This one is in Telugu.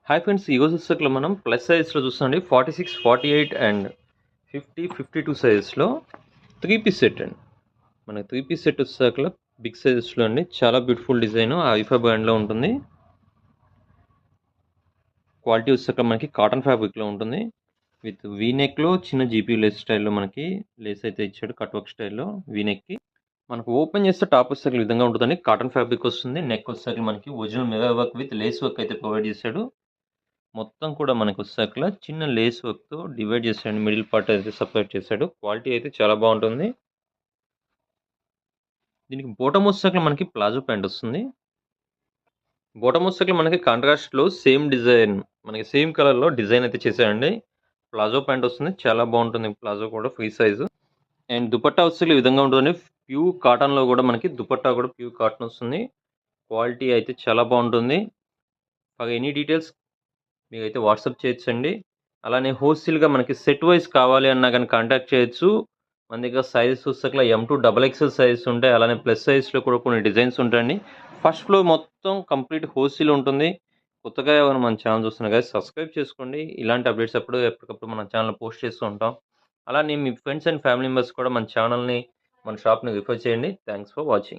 హాయ్ ఫ్రెండ్స్, ఈరోజు వచ్చేసరికి మనం ప్లస్ సైజ్లో చూస్తామండి. 46, 48 అండ్ 50, 52 సైజెస్లో 3 పీస్ సెట్ అండి. మనకి 3 పీస్ సెట్ వచ్చేసరికి బిగ్ సైజెస్లో అండి. చాలా బ్యూటిఫుల్ డిజైన్ ఐఫా బ్రాండ్లో ఉంటుంది. క్వాలిటీ వచ్చేసరికి మనకి కాటన్ ఫ్యాబ్రిక్లో ఉంటుంది. విత్ వీనెక్లో చిన్న జీపీ లేస్ స్టైల్లో మనకి లేస్ అయితే ఇచ్చాడు, కట్ వర్క్ స్టైల్లో వీనెక్కి. మనకు ఓపెన్ చేస్తే టాప్ వచ్చేసరికి ఈ విధంగా ఉంటుందండి. కాటన్ ఫ్యాబ్రిక్ వస్తుంది. నెక్ వచ్చేసరికి మనకి original mirror work with lace work అయితే ప్రొవైడ్ చేశాడు. మొత్తం కూడా మనకు వచ్చేసరికి చిన్న లేస్ వర్క్తో డివైడ్ చేశాడు. మిడిల్ పార్ట్ అయితే సపరేట్ చేశాడు. క్వాలిటీ అయితే చాలా బాగుంటుంది. దీనికి బోటమ్ వచ్చేసరికి మనకి ప్లాజో ప్యాంట్ వస్తుంది. బోటమ్ వచ్చేసరికి మనకి కాంట్రాస్ట్లో సేమ్ డిజైన్, మనకి సేమ్ కలర్లో డిజైన్ అయితే చేశాడండి. ప్లాజో ప్యాంట్ వస్తుంది, చాలా బాగుంటుంది. ప్లాజో కూడా ఫ్రీ సైజు. అండ్ దుపట్టా వచ్చేసరికి ఈ విధంగా ఉంటుంది. ప్యూర్ కాటన్లో కూడా మనకి దుపట్టా కూడా ప్యూర్ కాటన్ వస్తుంది. క్వాలిటీ అయితే చాలా బాగుంటుంది. ఎనీ డీటెయిల్స్ మీకైతే వాట్సాప్ చేయొచ్చండి. అలానే హోల్సేల్గా మనకి సెట్ వైజ్ కావాలి అన్నా కానీ కాంటాక్ట్ చేయొచ్చు. మన దగ్గర సైజెస్ చూస్తే M2 XXL సైజెస్ ఉంటాయి. అలానే ప్లస్ సైజ్లో కూడా కొన్ని డిజైన్స్ ఉంటాయండి. ఫస్ట్ ఫ్లోర్ మొత్తం కంప్లీట్ హోల్సేల్ ఉంటుంది. కొత్తగా ఎవరైనా మన ఛానల్ చూస్తున్నా కదా, సబ్స్క్రైబ్ చేసుకోండి. ఇలాంటి అప్డేట్స్ ఎప్పటికప్పుడు మన ఛానల్ పోస్ట్ చేస్తూ ఉంటాం. అలానే మీ ఫ్రెండ్స్ అండ్ ఫ్యామిలీ మెంబర్స్ కూడా మన ఛానల్ని, మన షాప్ని రిఫర్ చేయండి. Thanks for watching.